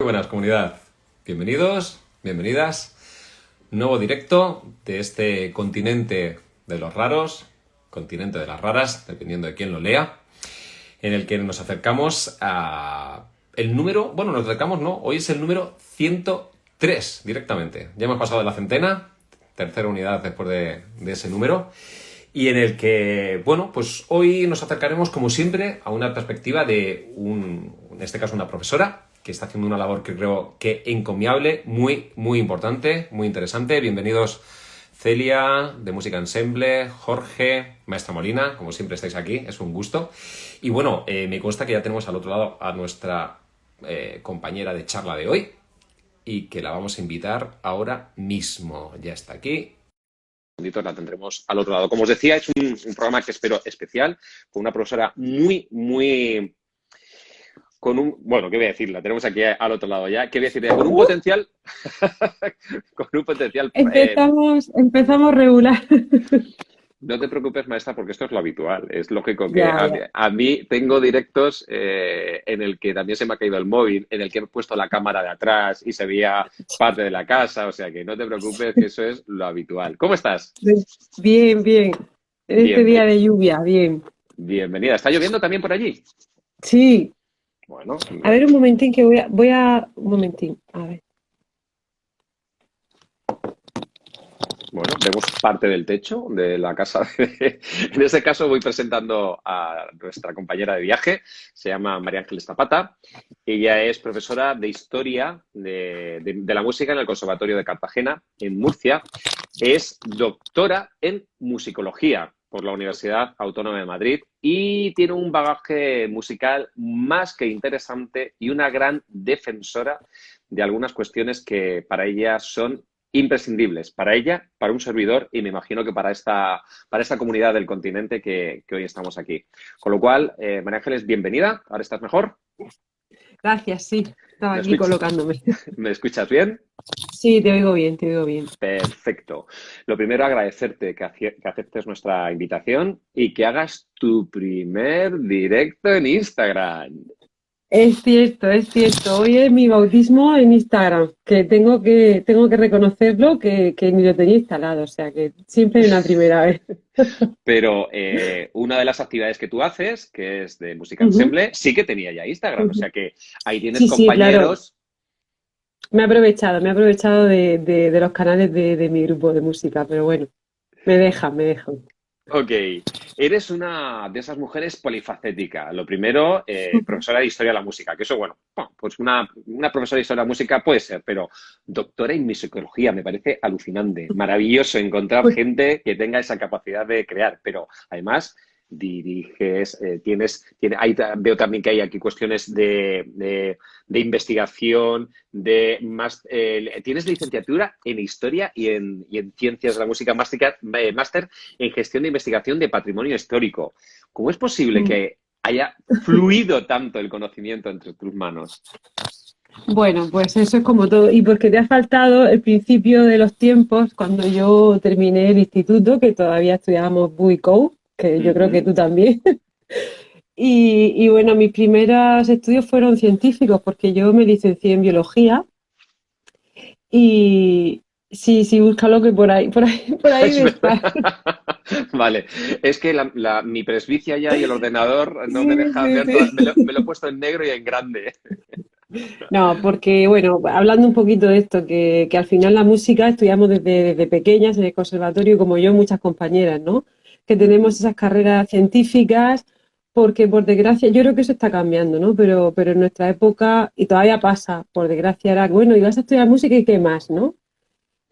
Muy buenas, comunidad. Bienvenidos, bienvenidas. Nuevo directo de este continente de los raros, continente de las raras, dependiendo de quién lo lea, en el que nos acercamos a el número, bueno, nos acercamos, no, hoy es el número 103 directamente. Ya hemos pasado de la centena, tercera unidad después de ese número, y en el que, bueno, pues hoy nos acercaremos, como siempre, a una perspectiva de en este caso, una profesora que está haciendo una labor que creo que encomiable, muy, muy importante, muy interesante. Bienvenidos Celia, de Música Ensemble, Jorge, Maestra Molina, como siempre estáis aquí, es un gusto. Y bueno, me consta que ya tenemos al otro lado a nuestra compañera de charla de hoy y que la vamos a invitar ahora mismo. Ya está aquí. La tendremos al otro lado. Como os decía, es un programa que espero especial, con una profesora muy, muy... bueno, ¿qué voy a decir? La tenemos aquí al otro lado ya. ¿Qué voy a decir? Con un potencial... con un potencial... Empezamos regular. No te preocupes, maestra, porque esto es lo habitual. Es lógico que Ya. a mí tengo directos en el que también se me ha caído el móvil, en el que he puesto la cámara de atrás y se veía parte de la casa. O sea que no te preocupes, que eso es lo habitual. ¿Cómo estás? Bien, bien. En este Bien, día de lluvia, bien. bienvenida. ¿Está lloviendo también por allí? Sí. Bueno, A ver, un momentín que un momentín. A ver. bueno, vemos parte del techo de la casa. En este caso voy presentando a nuestra compañera de viaje, se llama María Ángeles Zapata. Ella es profesora de Historia de la Música en el Conservatorio de Cartagena, en Murcia. Es doctora en Musicología por la Universidad Autónoma de Madrid y tiene un bagaje musical más que interesante y una gran defensora de algunas cuestiones que para ella son imprescindibles, para ella, para un servidor y me imagino que para esta comunidad del continente que hoy estamos aquí. Con lo cual, María Ángeles, bienvenida. ¿Ahora estás mejor? Gracias, sí. Estaba ¿Me aquí escuchas, colocándome. ¿Me escuchas bien? Sí, te oigo bien, te oigo bien. Perfecto. Lo primero, agradecerte que aceptes nuestra invitación y que hagas tu primer directo en Instagram. Es cierto, es cierto. Hoy es mi bautismo en Instagram, que tengo que reconocerlo, que ni lo tenía instalado, o sea que siempre hay una primera vez. Pero una de las actividades que tú haces, que es de Música Ujú, Ensemble, sí que tenía ya Instagram. O ujú. sea que ahí tienes Sí, sí, claro. compañeros. Me he aprovechado de los canales de mi grupo de música, pero bueno, me dejan. Ok, eres una de esas mujeres polifacética. Lo primero, profesora de Historia de la Música, que eso, bueno, pues una profesora de Historia de la Música puede ser, pero doctora en musicología me parece alucinante. Maravilloso encontrar gente que tenga esa capacidad de crear, pero además diriges, veo también que hay aquí cuestiones de investigación, tienes licenciatura en Historia y en Ciencias de la Música, máster en gestión de investigación de patrimonio histórico. ¿Cómo es posible que haya fluido tanto el conocimiento entre tus manos? Bueno, pues eso es como todo. Y porque te ha faltado el principio de los tiempos, cuando yo terminé el instituto, que todavía estudiábamos Buicou, que yo creo que Ujú. tú también. Y bueno, mis primeros estudios fueron científicos, porque yo me licencié en biología. Y sí, sí, búscalo que por ahí Es debe estar. verdad. Vale, es que mi presbicia ya y el ordenador no me Sí, deja sí, ver sí. me lo he puesto en negro y en grande. No, porque, bueno, hablando un poquito de esto, que al final la música estudiamos desde pequeñas en el conservatorio, como yo, muchas compañeras, ¿no? Que tenemos Ujú. esas carreras científicas, porque por desgracia, yo creo que eso está cambiando, ¿no? Pero en nuestra época, y todavía pasa, por desgracia, era, bueno, y vas a estudiar música y qué más, ¿no?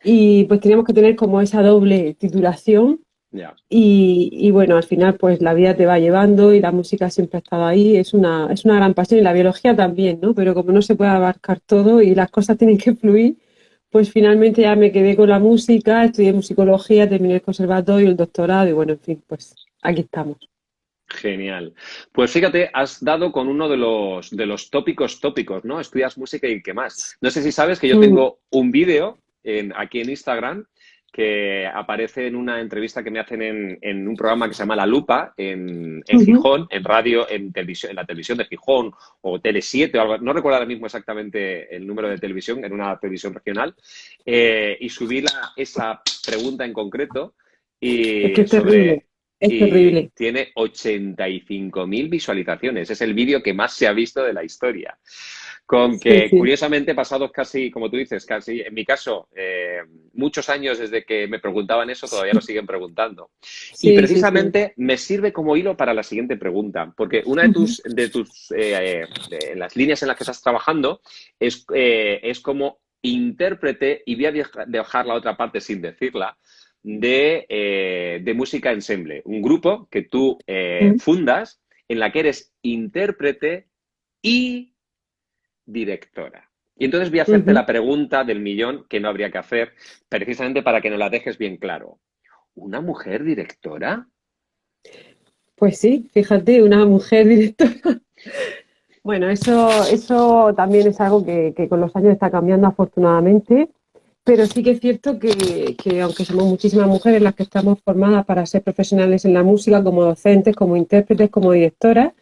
Y pues teníamos que tener como esa doble titulación Ya. y bueno, al final pues la vida te va llevando y la música siempre ha estado ahí, es una gran pasión y la biología también, ¿no? Pero como no se puede abarcar todo y las cosas tienen que fluir, pues finalmente ya me quedé con la música, estudié musicología, terminé el conservatorio, el doctorado y bueno, en fin, pues aquí estamos. Genial. Pues fíjate, has dado con uno de los tópicos, ¿no? Estudias música y qué más. No sé si sabes que yo Mm, tengo un vídeo aquí en Instagram que aparece en una entrevista que me hacen en un programa que se llama La Lupa, en Ujú. Gijón, en radio, en televisión, en la televisión de Gijón, o Tele7, o algo, no recuerdo ahora mismo exactamente el número de televisión, en una televisión regional, y subí esa pregunta en concreto Es que y es terrible, es y terrible. tiene 85.000 visualizaciones. Es el vídeo que más se ha visto de la historia. Con Sí, que, sí. curiosamente, pasados casi, como tú dices, casi, en mi caso, muchos años desde que me preguntaban eso, todavía lo siguen preguntando. Y Sí, sí, sí. precisamente me sirve como hilo para la siguiente pregunta, porque una Ujú. de las líneas en las que estás trabajando es como intérprete, y voy a dejar la otra parte sin decirla, de música ensemble, un grupo que tú Mm. fundas en la que eres intérprete y directora. Y entonces voy a hacerte Ujú. la pregunta del millón que no habría que hacer, precisamente para que nos la dejes bien claro. ¿Una mujer directora? Pues sí, fíjate, una mujer directora. Bueno, eso también es algo que con los años está cambiando afortunadamente, pero sí que es cierto que aunque somos muchísimas mujeres las que estamos formadas para ser profesionales en la música, como docentes, como intérpretes, como directoras,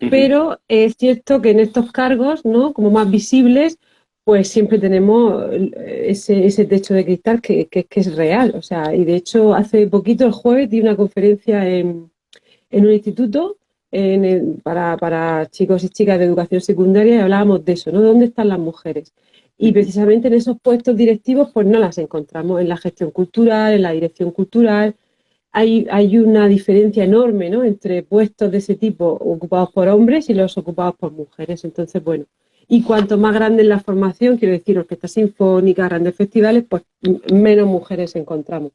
Uh -huh. pero es cierto que en estos cargos, ¿no? Como más visibles, pues siempre tenemos ese techo de cristal que es real. O sea, y de hecho hace poquito, el jueves, di una conferencia en un instituto para chicos y chicas de educación secundaria y hablábamos de eso, ¿no? ¿Dónde están las mujeres? Uh Y -huh. precisamente en esos puestos directivos, pues no las encontramos en la gestión cultural, en la dirección cultural. Hay una diferencia enorme, ¿no? Entre puestos de ese tipo ocupados por hombres y los ocupados por mujeres. Entonces, bueno, y cuanto más grande es la formación, quiero decir, orquestas sinfónicas, grandes festivales, pues menos mujeres encontramos.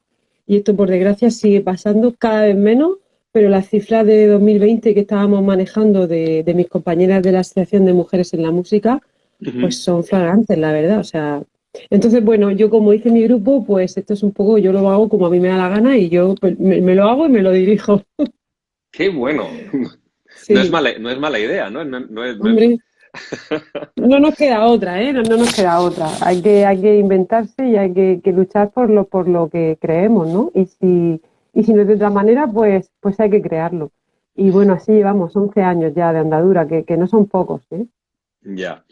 Y esto, por desgracia, sigue pasando cada vez menos, pero las cifras de 2020 que estábamos manejando de mis compañeras de la Asociación de Mujeres en la Música, Uh pues -huh. son flagrantes, la verdad. O sea, entonces, bueno, yo como hice mi grupo, pues esto es un poco, yo lo hago como a mí me da la gana y yo pues, me lo hago y me lo dirijo. ¡Qué bueno! Sí, No es mala idea, ¿no? No es... hombre, no nos queda otra, ¿eh? No, no nos queda otra. Hay que inventarse y hay que luchar por lo que creemos, ¿no? Y si no es de otra manera, pues hay que crearlo. Y bueno, así llevamos 11 años ya de andadura, que no son pocos, ¿eh? Ya.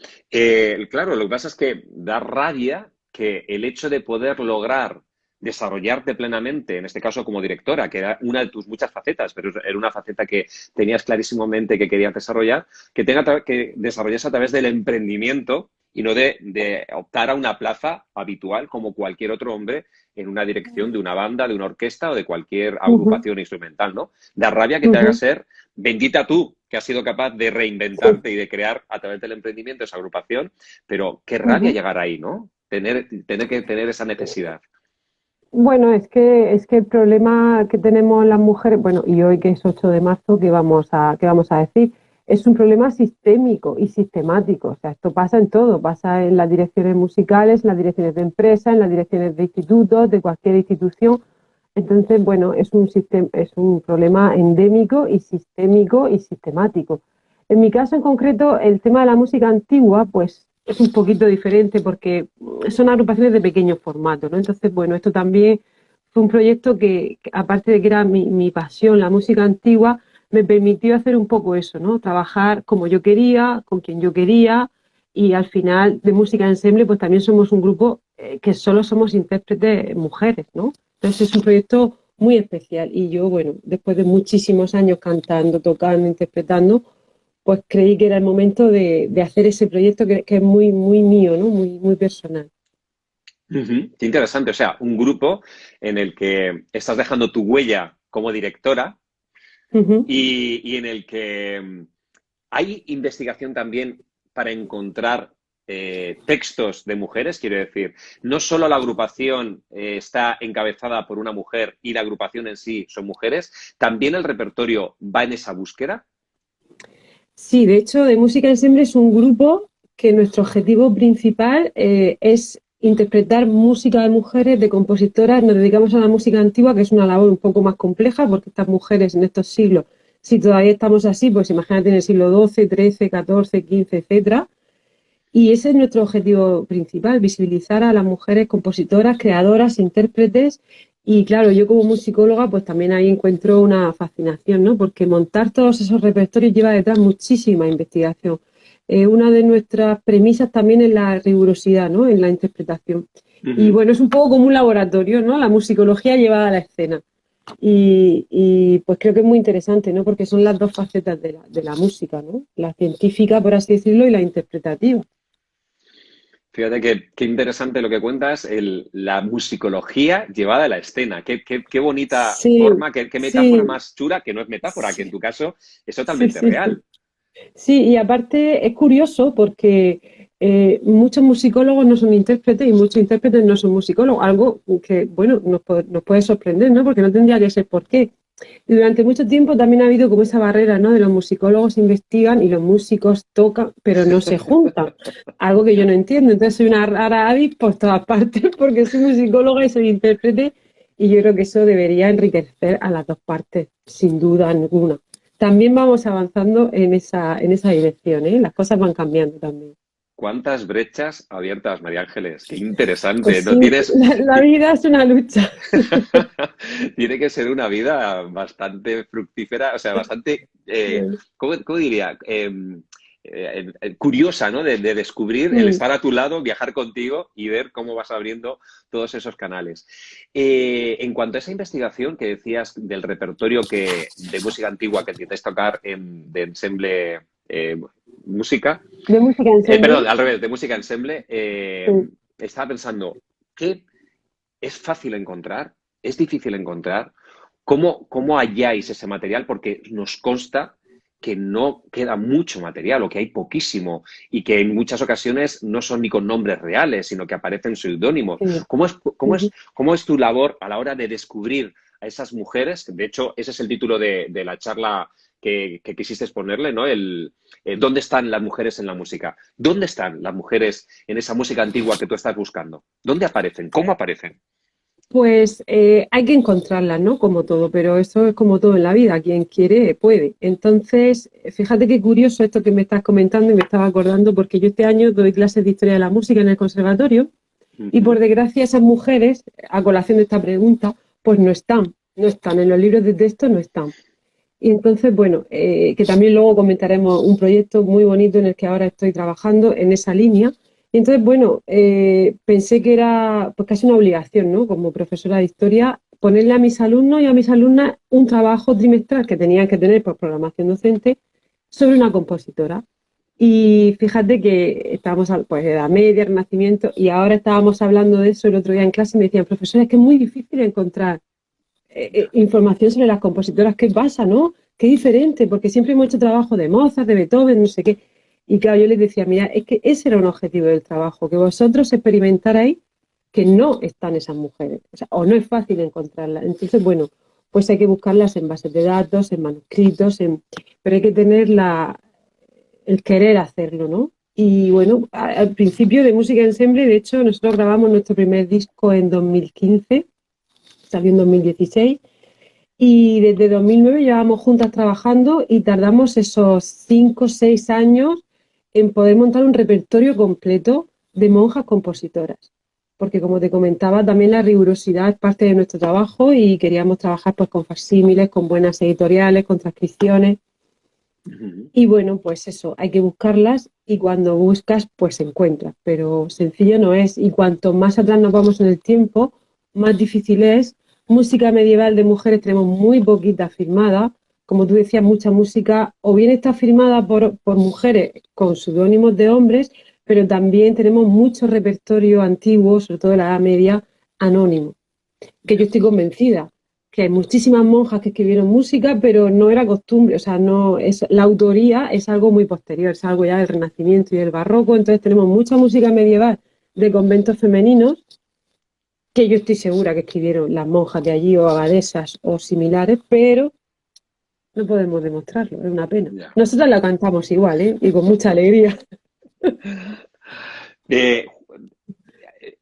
Claro, lo que pasa es que da rabia que el hecho de poder lograr desarrollarte plenamente, en este caso como directora, que era una de tus muchas facetas, pero era una faceta que tenías clarísimamente que querías desarrollar, que tenga que desarrollarse a través del emprendimiento y no de optar a una plaza habitual como cualquier otro hombre en una dirección de una banda, de una orquesta o de cualquier Ujú, agrupación instrumental, ¿no? Da rabia que te haga ujú. ser bendita tú, que has sido capaz de Sí. reinventarte y de crear a través del emprendimiento esa agrupación, pero qué rabia Ujú. llegar ahí, ¿no? Tener que tener esa necesidad. Bueno, es que el problema que tenemos las mujeres, bueno, y hoy que es 8 de marzo, ¿qué vamos a decir? Es un problema sistémico y sistemático. O sea, esto pasa en todo, pasa en las direcciones musicales, en las direcciones de empresas, en las direcciones de institutos, de cualquier institución. Entonces, bueno, es un problema endémico y sistémico y sistemático. En mi caso en concreto, el tema de la música antigua, pues es un poquito diferente porque son agrupaciones de pequeño formato, ¿no? Entonces, bueno, esto también fue un proyecto que, aparte de que era mi pasión, la música antigua, me permitió hacer un poco eso, ¿no? Trabajar como yo quería, con quien yo quería, y al final de música ensemble, pues también somos un grupo que solo somos intérpretes mujeres, ¿no? Entonces es un proyecto muy especial y yo, bueno, después de muchísimos años cantando, tocando, interpretando, pues creí que era el momento de hacer ese proyecto que es muy, muy mío, ¿no? Muy, muy personal. Ujú. Qué interesante, o sea, un grupo en el que estás dejando tu huella como directora Ujú. y en el que hay investigación también para encontrar textos de mujeres, quiero decir, no solo la agrupación está encabezada por una mujer y la agrupación en sí son mujeres, también el repertorio va en esa búsqueda. Sí, de hecho, de Música Ensemble es un grupo que nuestro objetivo principal es interpretar música de mujeres, de compositoras. Nos dedicamos a la música antigua, que es una labor un poco más compleja, porque estas mujeres en estos siglos, si todavía estamos así, pues imagínate en el siglo XII, XIII, XIV, XV, etcétera. Y ese es nuestro objetivo principal, visibilizar a las mujeres compositoras, creadoras, intérpretes. Y claro, yo como musicóloga, pues también ahí encuentro una fascinación, ¿no? Porque montar todos esos repertorios lleva detrás muchísima investigación. Una de nuestras premisas también es la rigurosidad, ¿no? En la interpretación. Y Ujú. bueno, es un poco como un laboratorio, ¿no? La musicología llevada a la escena. Pues creo que es muy interesante, ¿no? Porque son las dos facetas de la música, ¿no? La científica, por así decirlo, y la interpretativa. Fíjate qué interesante lo que cuentas, la musicología llevada a la escena. Qué bonita Sí, forma, qué metáfora sí, más chula, que no es metáfora, que en sí, tu caso es sí, totalmente sí, sí. real. Sí, y aparte es curioso porque muchos musicólogos no son intérpretes y muchos intérpretes no son musicólogos, algo que, bueno, nos puede sorprender, ¿no? Porque no tendría que ser por qué. Y durante mucho tiempo también ha habido como esa barrera, ¿no? De los musicólogos investigan y los músicos tocan, pero no se juntan. Algo que yo no entiendo. Entonces soy una rara avis por todas partes porque soy musicóloga y soy intérprete y yo creo que eso debería enriquecer a las dos partes, sin duda alguna. También vamos avanzando en esa dirección, ¿eh? Las cosas van cambiando también. ¿Cuántas brechas abiertas, María Ángeles? Qué interesante. Pues No sí, tienes. la vida es una lucha. Tiene que ser una vida bastante fructífera, o sea, bastante, ¿cómo diría? Curiosa, ¿no? De descubrir, el Mm, estar a tu lado, viajar contigo y ver cómo vas abriendo todos esos canales. En cuanto a esa investigación que decías del repertorio de música antigua que intentáis tocar de ensemble música, de música perdón, ensemble. al revés, de música ensemble, Sí. estaba pensando, ¿qué es fácil encontrar? ¿Es difícil encontrar? ¿Cómo halláis ese material? Porque nos consta que no queda mucho material o que hay poquísimo y que en muchas ocasiones no son ni con nombres reales, sino que aparecen seudónimos. Sí. ¿Cómo es, Ujú. cómo es tu labor a la hora de descubrir a esas mujeres? De hecho, ese es el título de la charla que quisiste ponerle, ¿no? ¿Dónde están las mujeres en la música? ¿Dónde están las mujeres en esa música antigua que tú estás buscando? ¿Dónde aparecen? ¿Cómo aparecen? Pues hay que encontrarlas, ¿no? Como todo, pero eso es como todo en la vida, quien quiere puede. Entonces, fíjate qué curioso esto que me estás comentando y me estaba acordando porque yo este año doy clases de historia de la música en el conservatorio y por Ujú. desgracia esas mujeres, a colación de esta pregunta, pues no están en los libros de texto, no están. Y entonces, bueno, que también luego comentaremos un proyecto muy bonito en el que ahora estoy trabajando en esa línea. Y entonces, bueno, pensé que era pues casi una obligación, ¿no? Como profesora de historia, ponerle a mis alumnos y a mis alumnas un trabajo trimestral que tenían que tener por programación docente sobre una compositora. Y fíjate que estábamos, pues, Edad Media, Renacimiento, y ahora estábamos hablando de eso el otro día en clase y me decían, profesora, es que es muy difícil encontrar información sobre las compositoras. ¿Qué pasa, no? Qué diferente, porque siempre hemos hecho trabajo de Mozart, de Beethoven, no sé qué. Y claro, yo les decía, mira, es que ese era un objetivo del trabajo, que vosotros experimentarais que no están esas mujeres, o sea, o no es fácil encontrarlas. Entonces, bueno, pues hay que buscarlas en bases de datos, en manuscritos, pero hay que tener el querer hacerlo, ¿no? Y bueno, al principio de música ensemble, de hecho, nosotros grabamos nuestro primer disco en 2015, salió en 2016. Y desde 2009 llevamos juntas trabajando y tardamos esos 5 o 6 años en poder montar un repertorio completo de monjas compositoras. Porque como te comentaba, también la rigurosidad es parte de nuestro trabajo y queríamos trabajar pues con facsímiles, con buenas editoriales, con transcripciones. Ujú. Y bueno, pues eso, hay que buscarlas y cuando buscas, pues encuentras. Pero sencillo no es. Y cuanto más atrás nos vamos en el tiempo, más difícil es. Música medieval de mujeres tenemos muy poquita firmada. Como tú decías, mucha música o bien está firmada por mujeres con seudónimos de hombres, pero también tenemos mucho repertorio antiguo, sobre todo de la Edad Media, anónimo que yo estoy convencida que hay muchísimas monjas que escribieron música, pero no era costumbre, o sea, no es la autoría es algo muy posterior, es algo ya del Renacimiento y del Barroco, entonces tenemos mucha música medieval de conventos femeninos que yo estoy segura que escribieron las monjas de allí o abadesas o similares, pero no podemos demostrarlo, es una pena. Ya. Nosotros la cantamos igual, ¿eh? Y con mucha alegría. Eh,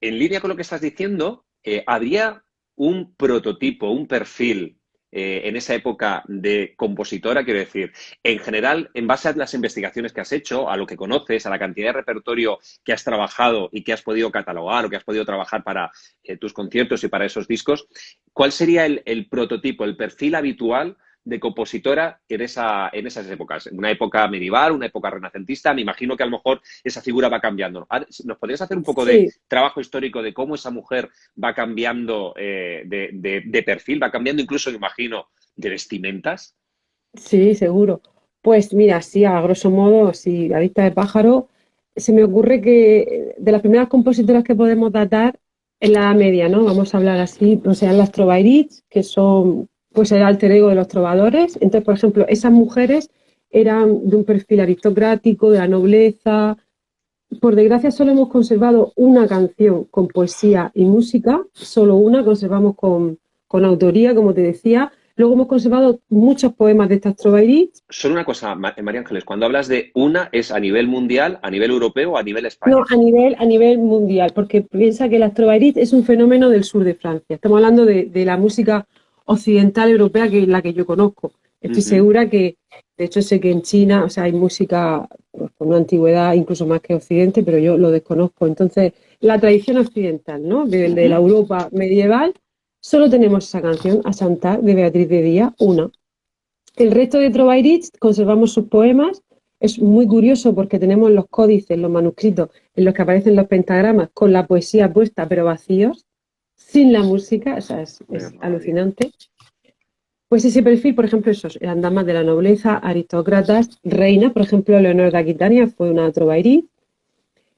en línea con lo que estás diciendo, ¿habría un prototipo, un perfil en esa época de compositora? Quiero decir, en general, en base a las investigaciones que has hecho, a lo que conoces, a la cantidad de repertorio que has trabajado y que has podido catalogar o que has podido trabajar para tus conciertos y para esos discos, ¿cuál sería el prototipo, el perfil habitual de compositora en esas épocas? Una época medieval, una época renacentista, me imagino que a lo mejor esa figura va cambiando. ¿Nos podrías hacer un poco de Sí, trabajo histórico de cómo esa mujer va cambiando de perfil, va cambiando incluso, me imagino, de vestimentas? sí, seguro. Pues mira, sí, a grosso modo, sí, a vista de pájaro, se me ocurre que de las primeras compositoras que podemos datar en la Edad Media, ¿no? Vamos a hablar así, pues sean las Trovairits, que son pues el alter ego de los trovadores. Entonces, por ejemplo, esas mujeres eran de un perfil aristocrático, de la nobleza. Por desgracia, solo hemos conservado una canción con poesía y música, solo una, conservamos con autoría, como te decía. Luego hemos conservado muchos poemas de estas Trovairits. Solo una cosa, María Ángeles, cuando hablas de una, ¿es a nivel mundial, a nivel europeo o a nivel No, España? a nivel mundial, porque piensa que la Trovairite es un fenómeno del sur de Francia. Estamos hablando de la música occidental europea, que es la que yo conozco. Estoy Ujú. segura que, de hecho, sé que en China, o sea, hay música pues, con una antigüedad incluso más que Occidente, pero yo lo desconozco. Entonces, la tradición occidental, ¿no? De la Ujú. Europa medieval, solo tenemos esa canción, A Chantar, de Beatriz de Díaz, una. El resto de Trovairits conservamos sus poemas. Es muy curioso porque tenemos los códices, los manuscritos en los que aparecen los pentagramas con la poesía puesta, pero vacíos, sin la música, o sea, Qué es maravilla. alucinante. Pues ese perfil, por ejemplo, esos eran damas de la nobleza, aristócratas, reinas, por ejemplo, Leonor de Aquitania fue una Trovairite.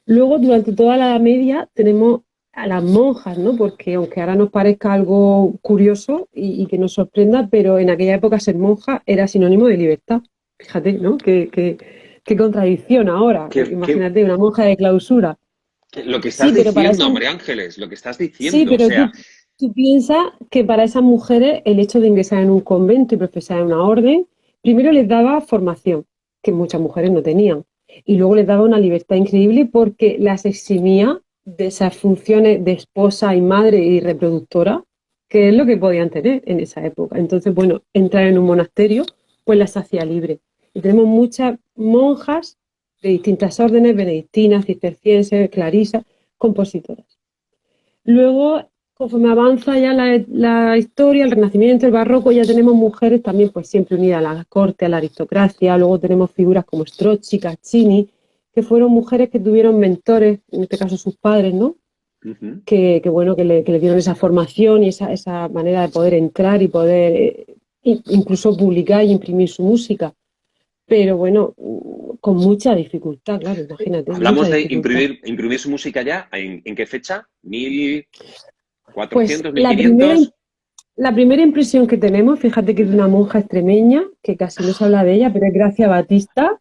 Luego, durante toda la Edad Media, tenemos a las monjas, ¿no? Porque aunque ahora nos parezca algo curioso y que nos sorprenda, pero en aquella época ser monja era sinónimo de libertad. Fíjate, ¿no? Qué contradicción ahora. Qué, qué- Imagínate una monja de clausura. lo que estás Sí, pero para diciendo, esas, María Ángeles, lo que estás sí, diciendo, o pero sea, tú piensas que para esas mujeres el hecho de ingresar en un convento y profesar en una orden, primero les daba formación, que muchas mujeres no tenían, y luego les daba una libertad increíble porque las eximía de esas funciones de esposa y madre y reproductora, que es lo que podían tener en esa época. Entonces, bueno, entrar en un monasterio, pues las hacía libre. Y tenemos muchas monjas de distintas órdenes, benedictinas, cistercienses, clarisas, compositoras. Luego, conforme avanza ya la historia, el Renacimiento, el Barroco, ya tenemos mujeres también pues siempre unidas a la corte, a la aristocracia. Luego tenemos figuras como Strozzi, Caccini, que fueron mujeres que tuvieron mentores, en este caso sus padres, ¿no? ujú. Bueno, que le dieron esa formación y esa manera de poder entrar y poder incluso publicar y imprimir su música. Pero bueno, con mucha dificultad, claro, imagínate, mucha Hablamos de dificultad. imprimir su música ya, ¿en qué fecha? Pues ¿1400, 1500? la primera impresión que tenemos, fíjate que es de una monja extremeña, que casi no se habla de ella, pero es Gracia Batista.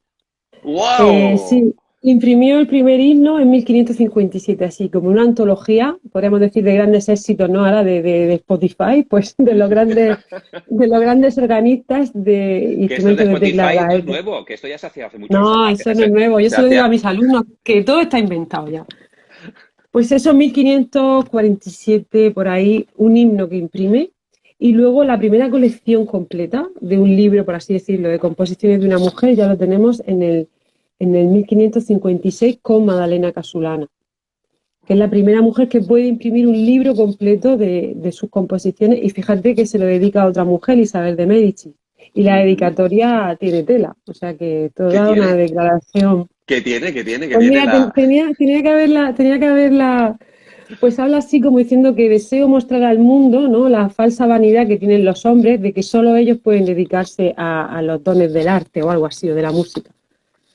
¡Wow! Sí, imprimió el primer himno en 1557, así como una antología, podríamos decir, de grandes éxitos, ¿no? Ahora de Spotify, pues de los grandes organistas de Que esto de instrumentos de tecla de Spotify la no es época. nuevo, que esto ya se hacía hace mucho. No, eso no es nuevo. Yo Se se lo digo a hacía. mis alumnos, que todo está inventado ya. Pues eso, 1547, por ahí, un himno que imprime. Y luego la primera colección completa de un libro, por así decirlo, de composiciones de una mujer, ya lo tenemos en el 1556 con Madalena Casulana, que es la primera mujer que puede imprimir un libro completo de sus composiciones. Y fíjate que se lo dedica a otra mujer, Isabel de Medici. Y la Ujú. dedicatoria tiene tela, o sea que ¿Qué toda una tiene? declaración. ¿Qué tiene? ¿Qué tiene? ¿Qué Pues tiene mira, la...? tenía que haberla, pues habla así como diciendo que deseo mostrar al mundo, ¿no? La falsa vanidad que tienen los hombres de que solo ellos pueden dedicarse a los dones del arte o algo así, o de la música.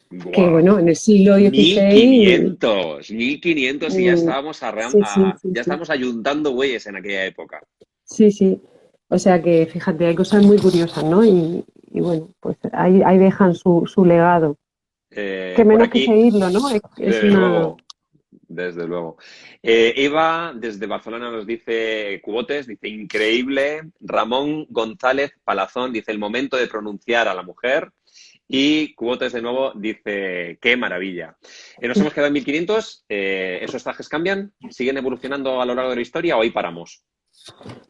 Que ¡Guau! bueno, en el siglo Mil XVI, quinientos, 1500 y ya mm, estábamos, sí, sí, sí, ya sí, estamos ayuntando bueyes en aquella época. sí, sí. O sea que fíjate, hay cosas muy curiosas, ¿no? Y bueno, pues ahí dejan su legado. Que Por menos que aquí, seguirlo, ¿no? Es desde una. luego, desde luego. Eva, desde Barcelona, nos dice Cubotes, dice increíble. Ramón González Palazón dice el momento de pronunciar a la mujer. Y Cubotes de nuevo dice qué maravilla. Nos hemos quedado en 1500. ¿Esos trajes cambian? ¿Siguen evolucionando a lo largo de la historia o ahí paramos?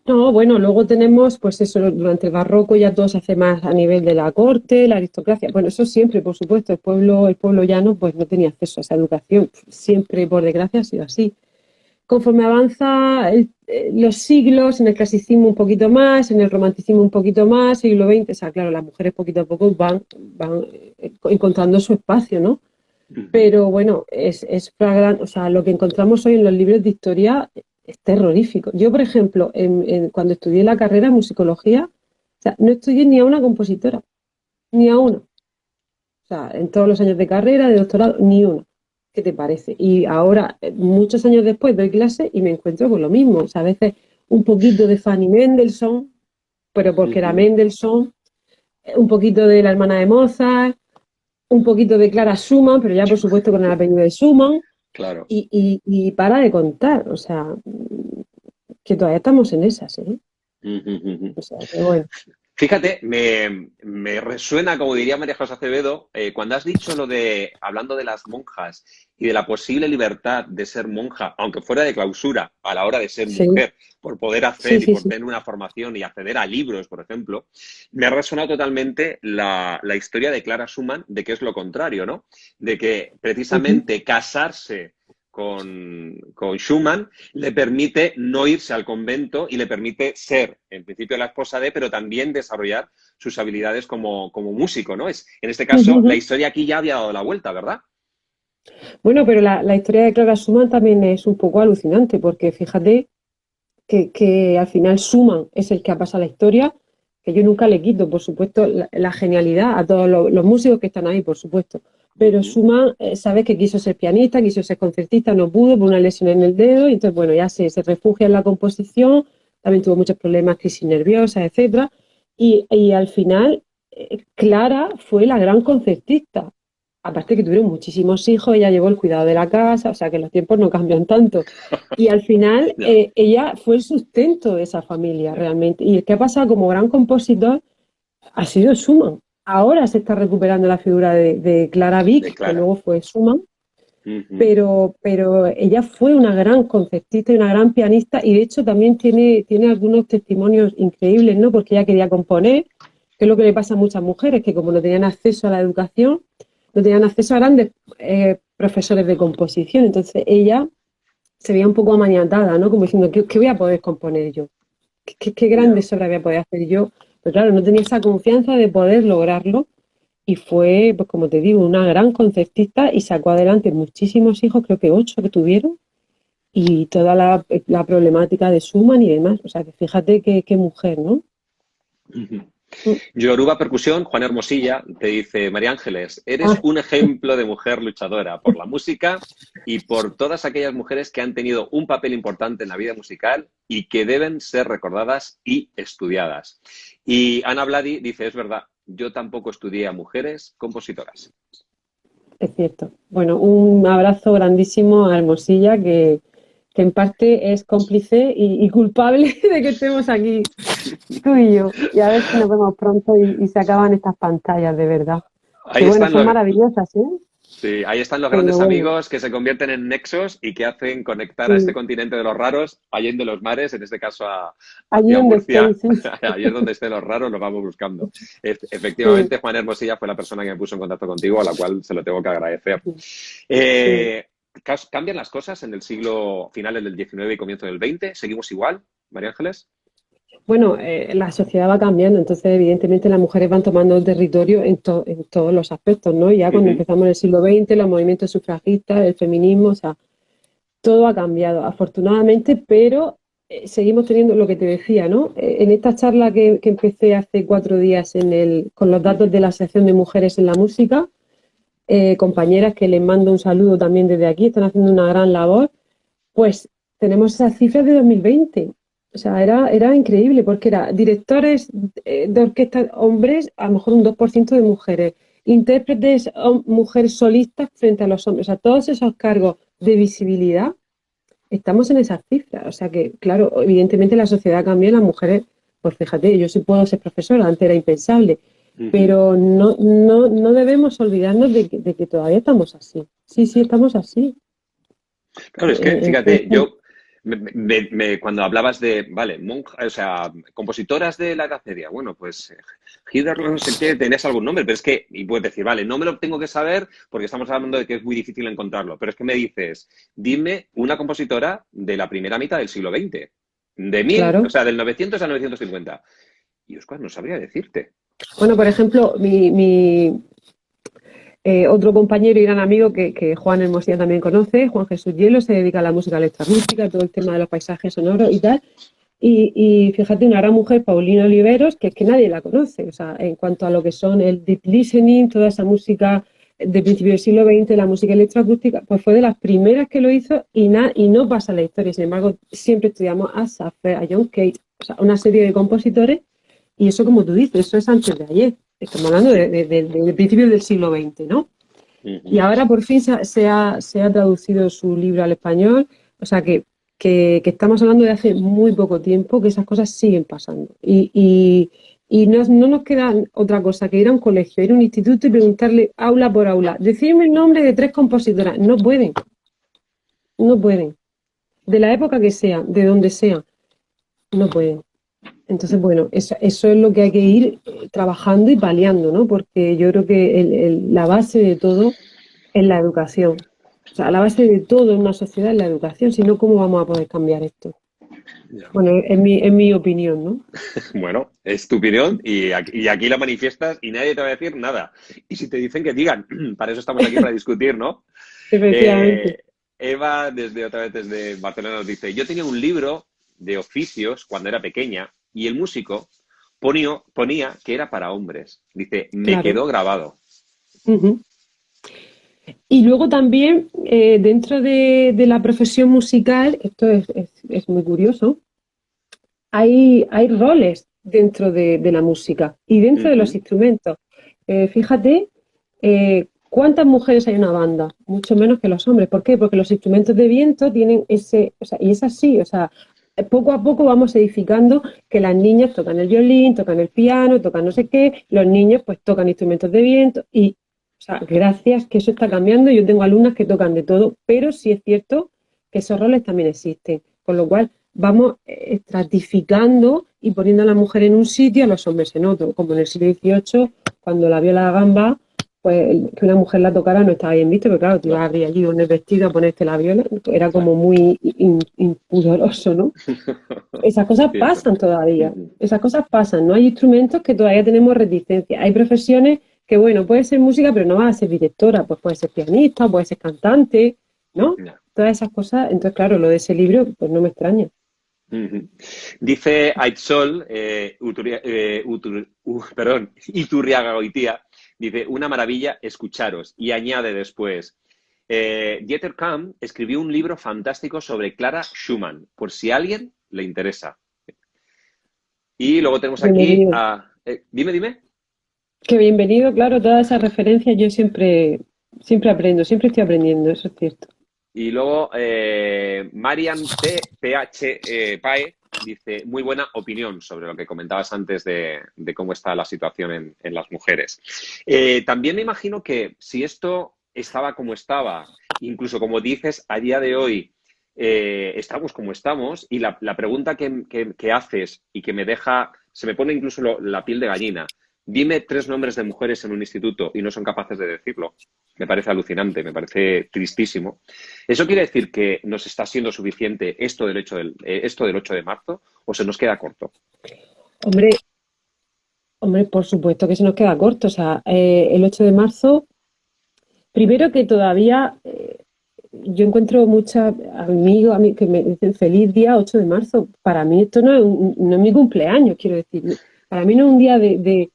No, bueno, luego tenemos, pues eso, durante el barroco ya todo se hace más a nivel de la corte, la aristocracia. Bueno, eso siempre, por supuesto, el pueblo llano pues no tenía acceso a esa educación. Siempre, por desgracia, ha sido así. Conforme avanza los siglos, en el clasicismo un poquito más, en el romanticismo un poquito más, siglo XX, o sea, claro, las mujeres poquito a poco van encontrando su espacio, ¿no? Pero bueno, es flagrante, o sea, lo que encontramos hoy en los libros de historia es terrorífico. Yo, por ejemplo, cuando estudié la carrera de musicología, o sea, no estudié ni a una compositora, ni a una. O sea, en todos los años de carrera, de doctorado, ni una. ¿Qué te parece? Y ahora, muchos años después, doy clase y me encuentro con lo mismo. O sea, a veces un poquito de Fanny Mendelssohn, pero porque era Mendelssohn, un poquito de la hermana de Mozart, un poquito de Clara Schumann, pero ya por supuesto con el apellido de Schumann, Claro. y para de contar. O sea, que todavía estamos en esas, ¿eh? O sea, que bueno. Fíjate, me resuena, como diría María José Acevedo, cuando has dicho lo de, hablando de las monjas y de la posible libertad de ser monja, aunque fuera de clausura, a la hora de ser Sí, mujer, por poder hacer sí, y sí, por sí. tener una formación y acceder a libros, por ejemplo, me ha resonado totalmente la historia de Clara Schumann, de que es lo contrario, ¿no? De que Ujú. precisamente casarse con Schumann le permite no irse al convento y le permite ser, en principio, la esposa de, pero también desarrollar sus habilidades como músico, ¿no? En este Ujú, caso, la ujú. historia aquí ya había dado la vuelta, ¿verdad? Bueno, pero la historia de Clara Schumann también es un poco alucinante, porque fíjate que al final Schumann es el que ha pasado la historia, que yo nunca le quito, por supuesto, la genialidad a todos los músicos que están ahí, por supuesto. Pero Ujú, Schumann, sabes que quiso ser pianista, quiso ser concertista, no pudo por una lesión en el dedo, y entonces, bueno, ya se refugia en la composición, también tuvo muchos problemas, crisis nerviosas, etcétera, y al final, Clara fue la gran concertista. Aparte que tuvieron muchísimos hijos, ella llevó el cuidado de la casa, o sea que los tiempos no cambian tanto. Y al final ya, ella fue el sustento de esa familia realmente. Y el que ha pasado como gran compositor ha sido Schumann. Ahora se está recuperando la figura de Clara de Wieck, que Clara. luego fue Schumann, Ujú, pero ella fue una gran concertista y una gran pianista, y de hecho también tiene algunos testimonios increíbles, ¿no? Porque ella quería componer, que es lo que le pasa a muchas mujeres, que como no tenían acceso a la educación, no tenían acceso a grandes profesores de composición. Entonces ella se veía un poco amaniatada, ¿no? Como diciendo, ¿qué voy a poder componer yo? ¿Qué ya. grandes obras voy a poder hacer yo? Pero claro, no tenía esa confianza de poder lograrlo, y fue, pues como te digo, una gran concertista, y sacó adelante muchísimos hijos, creo que 8 que tuvieron, y toda la problemática de Schumann y demás. O sea, que fíjate qué mujer, ¿no? Ujú. Mm. Yoruba Percusión, Juan Hermosilla, te dice, María Ángeles, eres Ah, un ejemplo de mujer luchadora por la música y por todas aquellas mujeres que han tenido un papel importante en la vida musical y que deben ser recordadas y estudiadas. Y Ana Bladi dice, es verdad, yo tampoco estudié a mujeres compositoras. es cierto. Bueno, un abrazo grandísimo a Hermosilla, que en parte es cómplice y culpable de que estemos aquí tú y yo. Y a ver si nos vemos pronto y se acaban estas pantallas, de verdad. Que Ahí bueno, están son los, maravillosas, ¿eh? sí, ahí están los Pero grandes bueno, amigos que se convierten en nexos y que hacen conectar a este sí, continente de los raros, allende los mares, en este caso allí hacia donde Murcia, estéis, sí, ahí es donde estén los raros, los vamos buscando. sí, Efectivamente, Juan Hermosilla fue la persona que me puso en contacto contigo, a la cual se lo tengo que agradecer. sí, sí. Eh, ¿Cambian las cosas en el siglo finales del XIX y comienzo del XX? ¿Seguimos igual, María Ángeles? Bueno, la sociedad va cambiando, entonces evidentemente las mujeres van tomando el territorio en todos los aspectos, ¿no? Ya cuando Ujú, empezamos en el siglo XX, los movimientos sufragistas, el feminismo, o sea, todo ha cambiado, afortunadamente, pero seguimos teniendo lo que te decía, ¿no? En esta charla que empecé hace 4 días con los datos ujú. de la Asociación de Mujeres en la Música, compañeras que les mando un saludo también desde aquí, están haciendo una gran labor, pues tenemos esas cifras de 2020. O sea, era increíble, porque era directores de orquesta hombres, a lo mejor un 2% de mujeres, intérpretes mujeres solistas frente a los hombres, o sea, todos esos cargos de visibilidad, estamos en esas cifras. O sea que, claro, evidentemente la sociedad cambia, las mujeres, pues fíjate, yo sí puedo ser profesora, antes era impensable, Ujú. pero no debemos olvidarnos de que todavía estamos así. Sí, sí, estamos así. Claro, es que, Es fíjate, que- Cuando hablabas de, vale, o sea, compositoras de la Edad Media, bueno, pues Hitler no sé qué, tenés algún nombre, pero es que, y puedes decir, vale, no me lo tengo que saber porque estamos hablando de que es muy difícil encontrarlo, pero es que me dices, dime una compositora de la primera mitad del siglo XX, o Claro. sea, del 900 a 950. Y Óscar, no sabría decirte. Bueno, por ejemplo, otro compañero y gran amigo que Juan Hermosilla también conoce, Juan Jesús Hielo, se dedica a la música electroacústica, todo el tema de los paisajes sonoros y tal. Y fíjate, una gran mujer, Paulina Oliveros, que es que nadie la conoce, o sea, en cuanto a lo que son el deep listening, toda esa música de principio del siglo XX, la música electroacústica, pues fue de las primeras que lo hizo y no pasa la historia. Sin embargo, siempre estudiamos a Safer, a John Cage, o sea, una serie de compositores, y eso, como tú dices, eso es antes de ayer. Estamos hablando de principios del siglo XX, ¿no? Y ahora por fin se ha traducido su libro al español, o sea que estamos hablando de hace muy poco tiempo, que esas cosas siguen pasando. Y no nos queda otra cosa que ir a un colegio, ir a un instituto y preguntarle aula por aula, decirme el nombre de 3 compositoras. No pueden, no pueden. De la época que sea, de donde sea, no pueden. Entonces, bueno, eso es lo que hay que ir trabajando y paliando, ¿no? Porque yo creo que la base de todo es la educación. O sea, la base de todo en una sociedad es la educación, si no, ¿cómo vamos a poder cambiar esto? Bueno, es mi opinión, ¿no? Bueno, es tu opinión y aquí la manifiestas y nadie te va a decir nada. Y si te dicen que digan, para eso estamos aquí, para discutir, ¿no? Efectivamente. Eva, otra vez desde Barcelona, nos dice, yo tenía un libro de oficios cuando era pequeña y el músico ponía que era para hombres. Dice, me Claro. quedó grabado. Uh-huh. Y luego también, dentro de la profesión musical, esto es muy curioso, hay roles dentro de la música y dentro de los instrumentos. Fíjate, ¿cuántas mujeres hay en una banda? Mucho menos que los hombres. ¿Por qué? Porque los instrumentos de viento tienen ese, o sea, y es así, o sea, poco a poco vamos edificando que las niñas tocan el violín, tocan el piano, tocan no sé qué, los niños pues tocan instrumentos de viento y, o sea, gracias que eso está cambiando. Yo tengo alumnas que tocan de todo, pero sí es cierto que esos roles también existen, con lo cual vamos estratificando y poniendo a la mujer en un sitio, a los hombres en otro, como en el siglo XVIII, cuando la viola da gamba, pues que una mujer la tocara no estaba bien visto, pero claro, te ibas a abrir allí con el vestido a ponerte la viola, era como muy impudoroso, ¿no? Esas cosas pasan todavía, esas cosas pasan, ¿no? Hay instrumentos que todavía tenemos reticencia, hay profesiones que, bueno, puede ser música, pero no vas a ser directora, pues puede ser pianista, puede ser cantante, ¿no? Todas esas cosas, entonces claro, lo de ese libro, pues no me extraña. Dice Aitzol, Iturriaga Goitia, dice, una maravilla escucharos, y añade después, Dieter Kamm escribió un libro fantástico sobre Clara Schumann, por si a alguien le interesa. Y luego tenemos aquí a... dime. Que bienvenido, claro, todas esas referencias yo siempre aprendo, siempre estoy aprendiendo, eso es cierto. Y luego Marian Pae dice, muy buena opinión sobre lo que comentabas antes de cómo está la situación en las mujeres. También me imagino que si esto estaba como estaba, incluso como dices, a día de hoy estamos como estamos, y la pregunta que haces y que me deja, se me pone incluso la piel de gallina, dime 3 nombres de mujeres en un instituto y no son capaces de decirlo. Me parece alucinante, me parece tristísimo. ¿Eso quiere decir que nos está siendo suficiente esto del 8 de marzo o se nos queda corto? Hombre, por supuesto que se nos queda corto. O sea, el 8 de marzo, primero que todavía yo encuentro muchos amigos que me dicen feliz día 8 de marzo. Para mí esto no es mi cumpleaños, quiero decir. Para mí no es un día de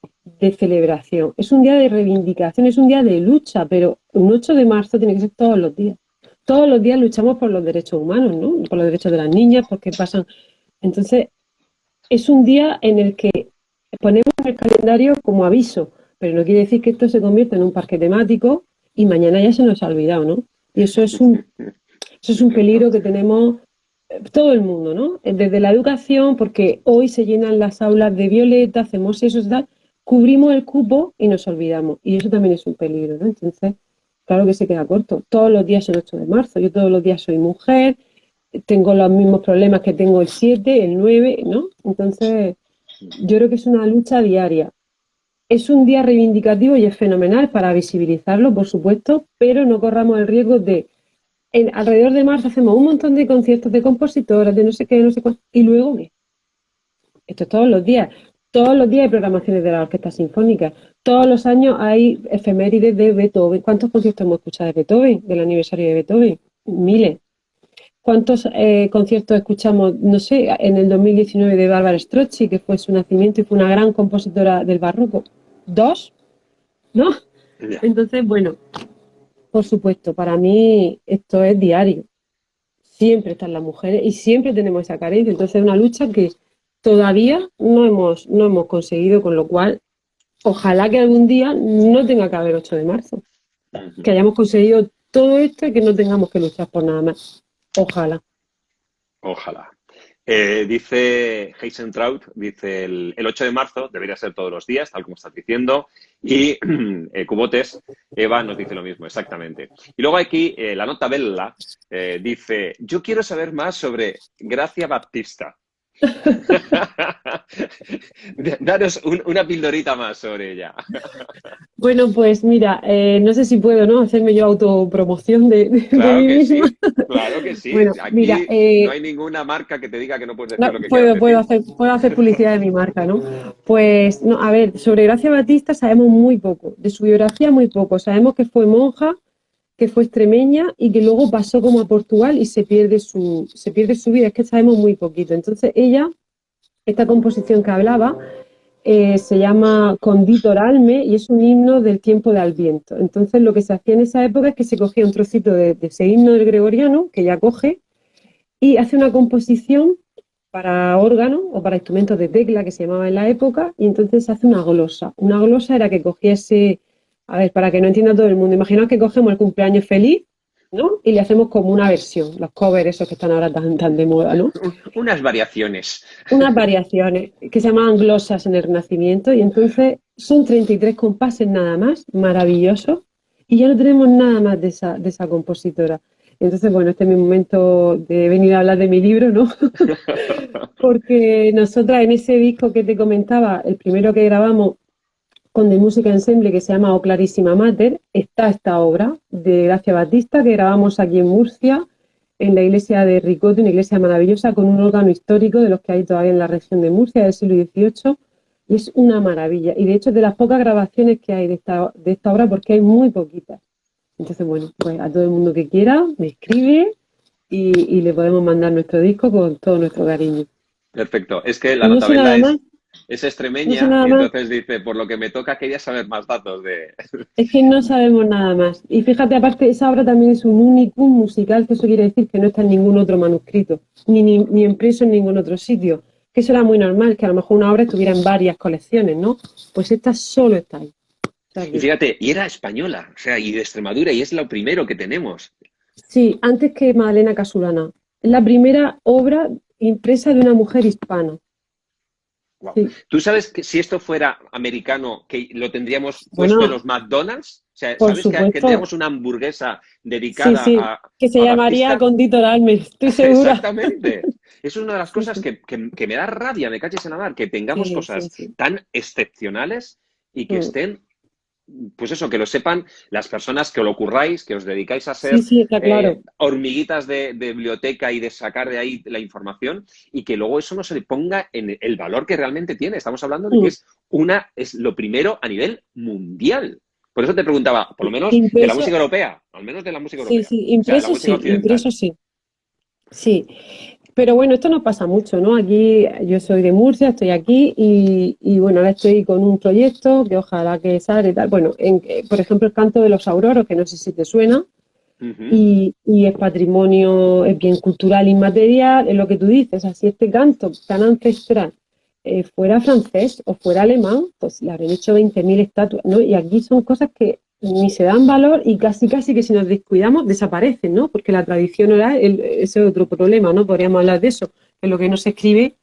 celebración, es un día de reivindicación, es un día de lucha, pero un 8 de marzo tiene que ser todos los días. Todos los días luchamos por los derechos humanos, ¿no? Por los derechos de las niñas, porque pasan. Entonces, es un día en el que ponemos en el calendario como aviso, pero no quiere decir que esto se convierta en un parque temático y mañana ya se nos ha olvidado, ¿no? Y eso es un peligro que tenemos todo el mundo, ¿no? Desde la educación, porque hoy se llenan las aulas de violeta, hacemos eso, tal, cubrimos el cupo y nos olvidamos. Y eso también es un peligro, ¿no? Entonces, claro que se queda corto. Todos los días son 8 de marzo, yo todos los días soy mujer, tengo los mismos problemas que tengo el 7, el 9, ¿no? Entonces, yo creo que es una lucha diaria. Es un día reivindicativo y es fenomenal para visibilizarlo, por supuesto, pero no corramos el riesgo de, alrededor de marzo hacemos un montón de conciertos de compositoras, de no sé qué, no sé cuánto, y luego, ¿qué? Esto es todos los días. Todos los días hay programaciones de la Orquesta Sinfónica. Todos los años hay efemérides de Beethoven. ¿Cuántos conciertos hemos escuchado de Beethoven, del aniversario de Beethoven? Miles. ¿Cuántos conciertos escuchamos, no sé, en el 2019 de Bárbara Strozzi, que fue su nacimiento y fue una gran compositora del barroco? ¿2? ¿No? Ya. Entonces, bueno, por supuesto, para mí esto es diario. Siempre están las mujeres y siempre tenemos esa carencia. Entonces es una lucha que todavía no hemos conseguido, con lo cual ojalá que algún día no tenga que haber 8 de marzo. Que hayamos conseguido todo esto y que no tengamos que luchar por nada más. Ojalá. Ojalá. Dice Heisentraut, dice el 8 de marzo debería ser todos los días, tal como estás diciendo, y Cubotes, Eva nos dice lo mismo, exactamente. Y luego aquí la nota Bella dice, yo quiero saber más sobre Gracia Baptista. Danos una pildorita más sobre ella. Bueno, pues mira, no sé si puedo, ¿no? Hacerme yo autopromoción de Claro mí que sí, misma. claro que sí. Bueno, Aquí mira, no hay ninguna marca que te diga que no puedes decir no, lo que quieras decir. puedo hacer publicidad de mi marca, ¿no? Pues, no, a ver, sobre Gracia Batista sabemos muy poco, de su biografía muy poco. Sabemos que fue monja, que fue extremeña y que luego pasó como a Portugal y se pierde su vida. Es que sabemos muy poquito. Entonces, ella, esta composición que hablaba, se llama Conditor Alme y es un himno del tiempo de Adviento. Entonces, lo que se hacía en esa época es que se cogía un trocito de ese himno del gregoriano, que ya coge, y hace una composición para órgano o para instrumentos de tecla que se llamaba en la época, y entonces hace una glosa. Una glosa era que cogiese, a ver, para que no entienda todo el mundo, imaginaos que cogemos el cumpleaños feliz, ¿no? Y le hacemos como una versión, los covers esos que están ahora tan de moda, ¿no? Unas variaciones. Unas variaciones que se llamaban glosas en el Renacimiento, y entonces son 33 compases nada más, maravillosos, y ya no tenemos nada más de esa compositora. Entonces, bueno, este es mi momento de venir a hablar de mi libro, ¿no? Porque nosotras en ese disco que te comentaba, el primero que grabamos con The Music Ensemble, que se llama O Clarísima Mater, está esta obra de Gracia Batista que grabamos aquí en Murcia, en la iglesia de Ricote, una iglesia maravillosa con un órgano histórico de los que hay todavía en la región de Murcia del siglo XVIII, y es una maravilla. Y de hecho es de las pocas grabaciones que hay de esta obra, porque hay muy poquitas. Entonces, bueno, pues a todo el mundo que quiera me escribe y le podemos mandar nuestro disco con todo nuestro cariño. Perfecto. Es que la No nota sé nada Bella más, es no sé extremeña nada y más. entonces dice, por lo que me toca, quería saber más datos de... Es que no sabemos nada más. Y fíjate, aparte, esa obra también es un unicum musical, que eso quiere decir que no está en ningún otro manuscrito, ni impreso en ningún otro sitio. Que eso era muy normal, que a lo mejor una obra estuviera en varias colecciones, ¿no? Pues esta solo está ahí. O sea Y que, fíjate, y era española, o sea, y de Extremadura, y es lo primero que tenemos. sí, antes que Madalena Casulana. Es la primera obra impresa de una mujer hispana. Wow. Sí. ¿Tú sabes que si esto fuera americano, que lo tendríamos puesto en Bueno, los McDonald's? O sea, por ¿sabes que supuesto. tendríamos una hamburguesa Sí, dedicada sí. Que se a llamaría Baptista? Conditor Alme, estoy segura. Exactamente. Eso es una de las Sí, cosas sí, que me da rabia, me caches en la mar, que tengamos sí, sí, cosas sí. tan excepcionales y que Mm. estén, pues eso, que lo sepan las personas que lo curráis, que os dedicáis a Sí, ser sí, está claro. hormiguitas de biblioteca y de sacar de ahí la información y que luego eso no se le ponga en el valor que realmente tiene. Estamos hablando de que Mm. es lo primero a nivel mundial. Por eso te preguntaba, por lo menos de la Impreso, música europea, al menos de la música sí, europea, sí, o sea, de la música occidental. impreso sí. Sí, pero bueno, esto no pasa mucho, ¿no? Aquí yo soy de Murcia, estoy aquí y bueno, ahora estoy con un proyecto que ojalá que salga y tal. Bueno, por ejemplo, el canto de los auroros, que no sé si te suena, Ujú. y es patrimonio, es bien cultural inmaterial, es lo que tú dices, así este canto tan ancestral fuera francés o fuera alemán, pues le habrían hecho 20.000 estatuas, ¿no? Y aquí son cosas que ni se dan valor y casi que si nos descuidamos desaparecen, ¿no? Porque la tradición oral, ese es otro problema, ¿no? Podríamos hablar de eso, que lo que no se escribe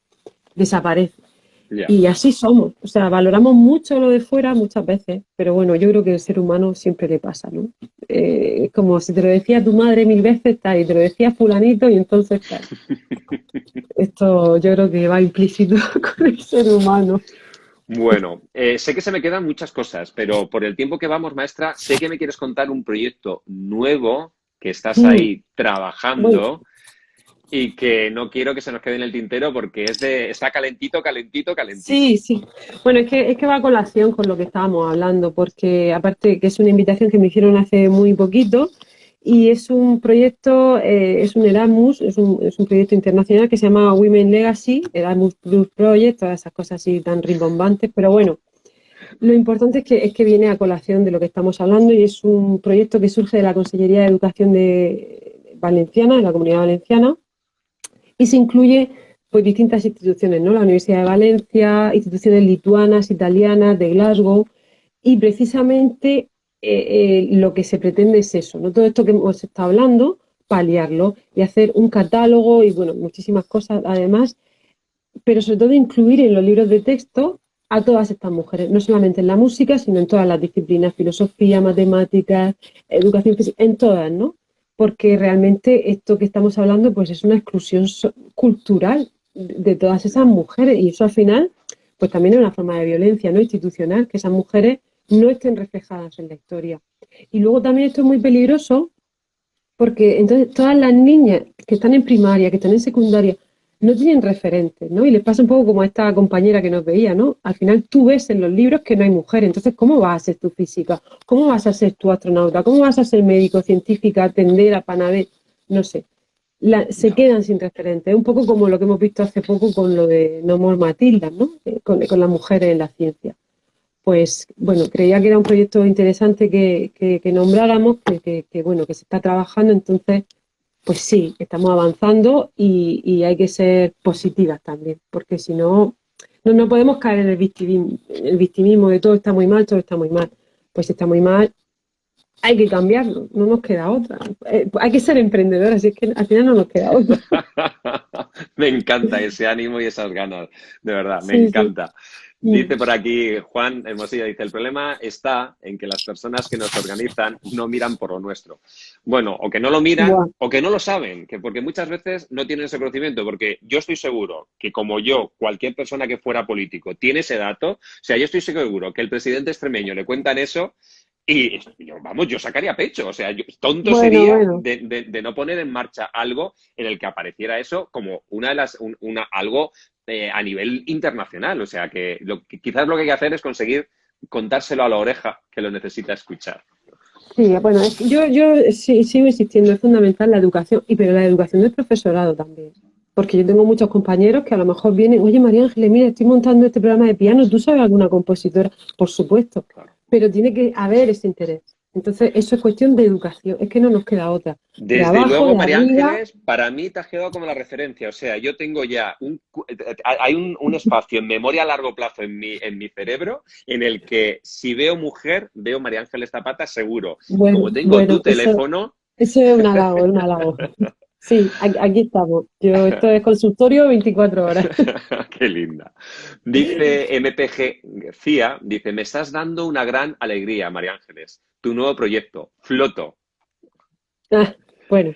desaparece. Ya. Y así somos. O sea, valoramos mucho lo de fuera muchas veces, pero bueno, yo creo que al ser humano siempre le pasa, ¿no? Como si te lo decía tu madre 1000 veces, tal, y te lo decía fulanito, y entonces, claro, esto yo creo que va implícito con el ser humano. Bueno, sé que se me quedan muchas cosas, pero por el tiempo que vamos, maestra, sé que me quieres contar un proyecto nuevo que estás Mm, ahí bueno, trabajando y que no quiero que se nos quede en el tintero porque está calentito, calentito, calentito. sí, sí. Bueno, es que va a colación con lo que estábamos hablando, porque aparte que es una invitación que me hicieron hace muy poquito y es un proyecto, es un Erasmus, es un proyecto internacional que se llama Women Legacy, Erasmus Plus Project, todas esas cosas así tan rimbombantes, pero bueno, lo importante es que viene a colación de lo que estamos hablando y es un proyecto que surge de la Consellería de Educación de Valenciana, de la Comunidad Valenciana, y se incluye pues distintas instituciones, ¿no? La Universidad de Valencia, instituciones lituanas, italianas, de Glasgow, y precisamente lo que se pretende es eso, ¿no? Todo esto que hemos estado hablando, paliarlo y hacer un catálogo y bueno, muchísimas cosas además, pero sobre todo incluir en los libros de texto a todas estas mujeres, no solamente en la música, sino en todas las disciplinas, filosofía, matemáticas, educación física, en todas, ¿no? Porque realmente esto que estamos hablando pues es una exclusión cultural de todas esas mujeres y eso al final pues también es una forma de violencia no institucional, que esas mujeres no estén reflejadas en la historia. Y luego también esto es muy peligroso porque entonces todas las niñas que están en primaria, que están en secundaria, no tienen referentes, ¿no? Y les pasa un poco como a esta compañera que nos veía, ¿no? Al final tú ves en los libros que no hay mujeres, entonces ¿cómo vas a ser tu física? ¿Cómo vas a ser tu astronauta? ¿Cómo vas a ser médico, científica, tendera, panadera? No sé. Se Ya. quedan sin referentes. Un poco como lo que hemos visto hace poco con lo de No More Matilda, ¿no? Con las mujeres en la ciencia. Pues bueno, creía que era un proyecto interesante que nombráramos, bueno, que se está trabajando, entonces, pues sí, estamos avanzando y hay que ser positivas también, porque si no, no podemos caer en el victimismo de todo está muy mal, todo está muy mal. Pues si está muy mal, hay que cambiarlo, no nos queda otra. Hay que ser emprendedores, así es que al final no nos queda otra. Me encanta ese ánimo y esas ganas, de verdad, me Sí, sí. encanta. Mm. Dice por aquí Juan Hermosilla, dice, el problema está en que las personas que nos organizan no miran por lo nuestro. Bueno, o que no lo miran Buah. o que no lo saben, porque muchas veces no tienen ese conocimiento, porque yo estoy seguro que como yo, cualquier persona que fuera político tiene ese dato, o sea, yo estoy seguro que el presidente extremeño le cuentan eso y vamos, yo sacaría pecho, o sea, tonto Bueno, sería bueno. de no poner en marcha algo en el que apareciera eso como una de las, algo a nivel internacional. O sea, que quizás lo que hay que hacer es conseguir contárselo a la oreja que lo necesita escuchar. Sí, bueno, yo sigo insistiendo, es fundamental la educación, pero la educación del profesorado también. Porque yo tengo muchos compañeros que a lo mejor vienen, oye María Ángeles, mira, estoy montando este programa de piano, ¿tú sabes alguna compositora? Por supuesto, Claro. pero tiene que haber ese interés. Entonces, eso es cuestión de educación, es que no nos queda otra. De Desde abajo, luego, de María arriba, Ángeles, para mí te has quedado como la referencia. O sea, yo tengo ya hay un espacio en memoria a largo plazo en mi cerebro en el que si veo mujer, veo María Ángeles Zapata seguro. Y como bueno, tengo tu bueno, teléfono, eso es un halago, es un halago. Sí, aquí estamos. Esto es consultorio 24 horas. qué linda. Dice MPG CIA, dice, me estás dando una gran alegría, María Ángeles. Tu nuevo proyecto, Floto. Ah, bueno,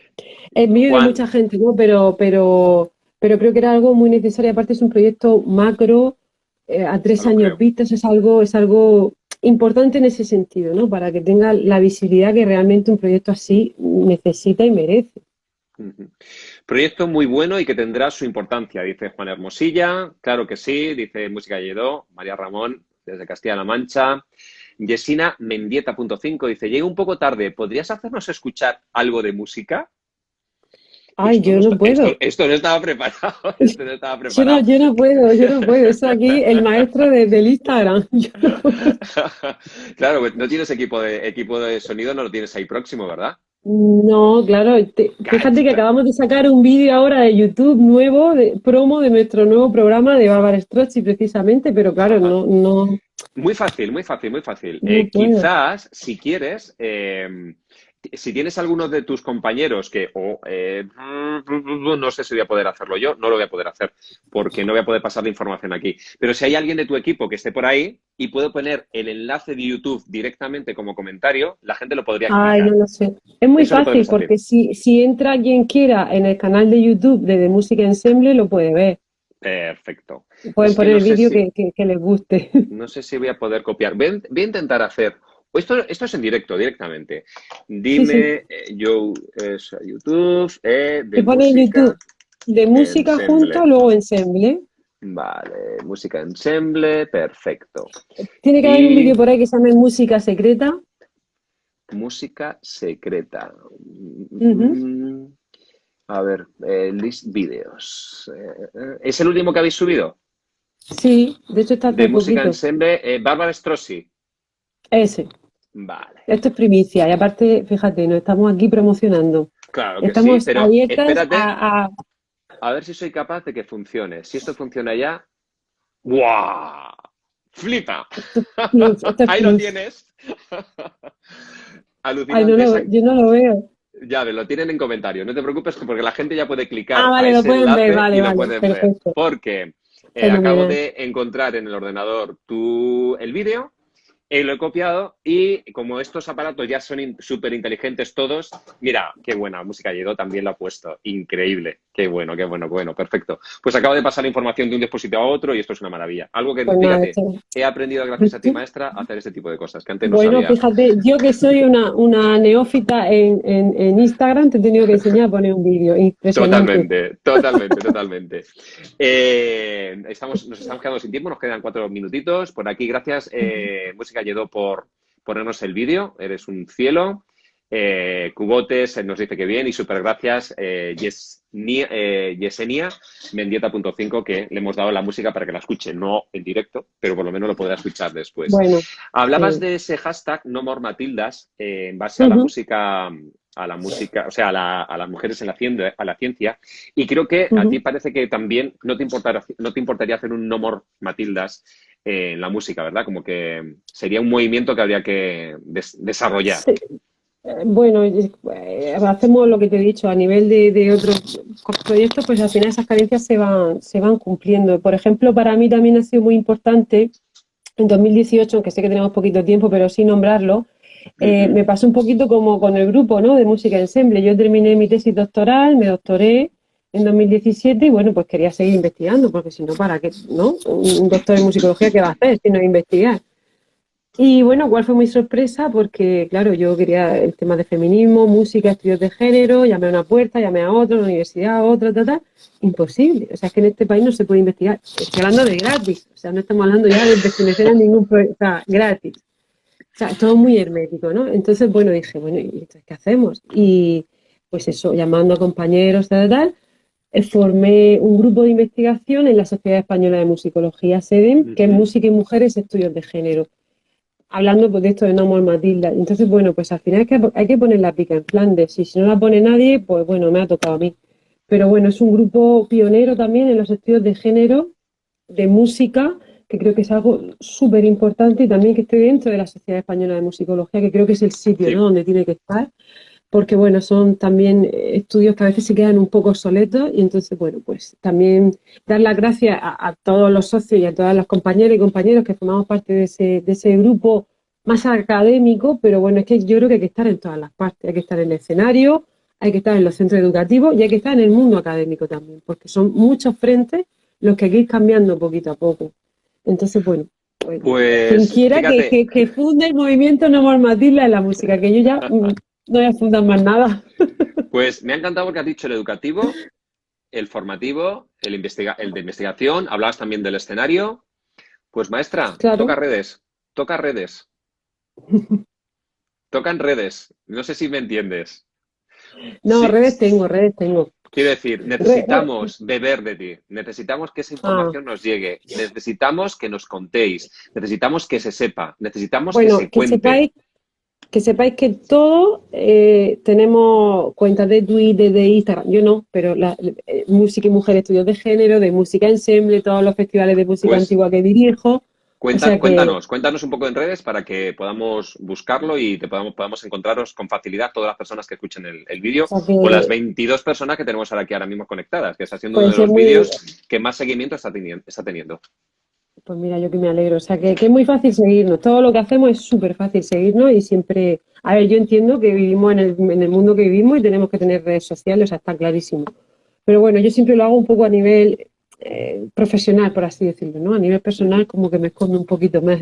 es mío y de Juan, mucha gente, ¿no? Pero creo que era algo muy necesario. Aparte es un proyecto macro, a ya 3 años lo creo. vistas, es algo importante en ese sentido, ¿no? Para que tenga la visibilidad que realmente un proyecto así necesita y merece. Ujú. Proyecto muy bueno y que tendrá su importancia, dice Juan Hermosilla. Claro que sí, dice Música Lledó, María Ramón, desde Castilla-La Mancha. Yesina Mendieta.5 dice, llega un poco tarde, ¿podrías hacernos escuchar algo de música? Ay, yo no puedo. Esto no estaba preparado, esto no estaba Yo no, preparado. yo no puedo, yo no puedo. Eso aquí, el maestro del Instagram. Yo no puedo. Claro, pues no tienes equipo de sonido, no lo tienes ahí próximo, ¿verdad? No, claro, fíjate que acabamos de sacar un vídeo ahora de YouTube nuevo, de promo de nuestro nuevo programa de Bárbara Strozzi precisamente, pero claro, Ajá. no, Muy fácil, muy fácil, muy fácil. no puedo. Quizás, si quieres, si tienes alguno de tus compañeros que, no sé si voy a poder hacerlo yo, no lo voy a poder hacer porque no voy a poder pasar la información aquí. Pero si hay alguien de tu equipo que esté por ahí y puedo poner el enlace de YouTube directamente como comentario, la gente lo podría Ay, clicar. no lo sé. Es muy Eso lo fácil podemos hacer. porque si entra quien quiera en el canal de YouTube de The Music Ensemble, lo puede ver. Perfecto. Pueden Es que poner no el sé vídeo si, que les guste. no sé si voy a poder copiar. Voy a intentar hacer. Esto es en directo, directamente. Sí, sí. Dime, yo, es YouTube, Te de pone en música YouTube de música junta, ensemble. luego ensemble. Vale, música ensemble, perfecto. Tiene que haber un Y vídeo por ahí que se llame Música Secreta. música secreta. Ujú. A ver, list videos. ¿Es el último que habéis subido? Sí, de hecho está De hace música poquito. ensemble, Bárbara Strozzi. Ese. Vale. Esto es primicia. Y aparte, fíjate, nos estamos aquí promocionando. Claro que sí, Estamos pero abiertas espérate a... a ver si soy capaz de que funcione. Si esto funciona ya, ¡guau! ¡Flipa! Esto es Ahí lo plus. tienes. Ay, no Alucinante. yo no lo veo. Ya ves, lo tienen en comentarios. No te preocupes porque la gente ya puede Ah, clicar a vale, lo ese pueden ver. enlace y Vale, lo vale. pueden ver. Perfecto. Porque acabo Fenomenal. de encontrar en el ordenador el vídeo. Lo he copiado y como estos aparatos ya son súper inteligentes todos, mira, qué buena música llegó, también lo ha puesto. Increíble. Qué bueno, qué bueno, qué bueno, perfecto. Pues acabo de pasar la información de un dispositivo a otro y esto es una maravilla. Algo que, Pues nada, fíjate, he aprendido gracias a ti, maestra, a hacer este tipo de cosas, que antes no bueno, sabía. fíjate, yo que soy una neófita en Instagram, te he tenido que enseñar a poner un vídeo. Impresionante. Totalmente, totalmente, totalmente. Nos estamos quedando sin tiempo, nos quedan 4 minutitos. Por aquí, gracias, Música Lledó, por ponernos el vídeo. Eres un cielo. Cubotes nos dice que bien y súper gracias, Yesenia Mendieta.5, que le hemos dado la música para que la escuche, no en directo, pero por lo menos lo podrá escuchar después. Bueno, Hablabas de ese hashtag No More Matildas en base ujú, a la música, o sea, a las mujeres en la ciencia, y creo que a ti ujú. parece que también no te importaría hacer un No More Matildas en la música, ¿verdad? Como que sería un movimiento que habría que desarrollar. Sí, bueno, hacemos lo que te he dicho a nivel de otros proyectos, pues al final esas carencias se van cumpliendo. Por ejemplo, para mí también ha sido muy importante en 2018, aunque sé que tenemos poquito tiempo, pero sí nombrarlo, Ujú. me pasó un poquito como con el grupo, ¿no? De música ensemble. Yo terminé mi tesis doctoral, me doctoré en 2017 y bueno, pues quería seguir investigando, porque si no, ¿para qué? ¿No? Un doctor en musicología, ¿qué va a hacer si no investigar? Y bueno, ¿cuál fue mi sorpresa? Porque, claro, yo quería el tema de feminismo, música, estudios de género, llamé a una puerta, llamé a otra, a una universidad, a otra, Imposible. O sea, es que en este país no se puede investigar. Estoy hablando de gratis. O sea, no estamos hablando ya de pertenecer a ningún proyecto. O sea, gratis. O sea, todo muy hermético, ¿no? Entonces, bueno, dije, bueno, ¿y entonces qué hacemos? Y pues eso, llamando a compañeros, formé un grupo de investigación en la Sociedad Española de Musicología, SEDEM, que es Ujú. Música y Mujeres, Estudios de Género, hablando pues, de esto de No More Matilda. Entonces, bueno, pues al final hay que poner la pica en Flandes. Y si no la pone nadie, pues bueno, me ha tocado a mí. Pero bueno, es un grupo pionero también en los estudios de género, de música, que creo que es algo súper importante y también que esté dentro de la Sociedad Española de Musicología, que creo que es el sitio, ¿no? Sí, Donde tiene que estar, porque bueno, son también estudios que a veces se quedan un poco obsoletos y entonces, bueno, pues también dar las gracias a todos los socios y a todas las compañeras y compañeros que formamos parte de ese grupo más académico, pero bueno, es que yo creo que hay que estar en todas las partes, hay que estar en el escenario, hay que estar en los centros educativos y hay que estar en el mundo académico también, porque son muchos frentes los que hay que ir cambiando poquito a poco. Entonces, bueno, pues, quien pues quiera fíjate, que funde el movimiento No More Matilda en la música, que yo ya no voy a fundar más nada. pues me ha encantado porque has dicho el educativo, el formativo, el de investigación, hablabas también del escenario. Pues maestra, Claro. toca redes, tocan redes. No sé si me entiendes. No, Sí, redes tengo. quiero decir, necesitamos beber de ti, necesitamos que esa Ah, información nos llegue, necesitamos que nos contéis, necesitamos que se sepa, necesitamos que bueno, se cuente. que sepáis que todos tenemos cuentas de Twitter, de Instagram, yo no, pero Música y Mujer Estudios de Género, de Música Ensemble, todos los festivales de música Pues antigua que dirijo, O sea que, Cuéntanos un poco en redes para que podamos buscarlo y podamos encontraros con facilidad todas las personas que escuchen el o vídeo sea o las que, 22 personas que tenemos aquí ahora mismo conectadas, que está siendo uno de pues es los muy, vídeos que más seguimiento está teniendo. pues mira, yo que me alegro. O sea que es muy fácil seguirnos. Todo lo que hacemos es súper fácil seguirnos y siempre, a ver, yo entiendo que vivimos en el mundo que vivimos y tenemos que tener redes sociales, o sea, está clarísimo. Pero bueno, yo siempre lo hago un poco a nivel profesional, por así decirlo, ¿no? A nivel personal como que me escondo un poquito más.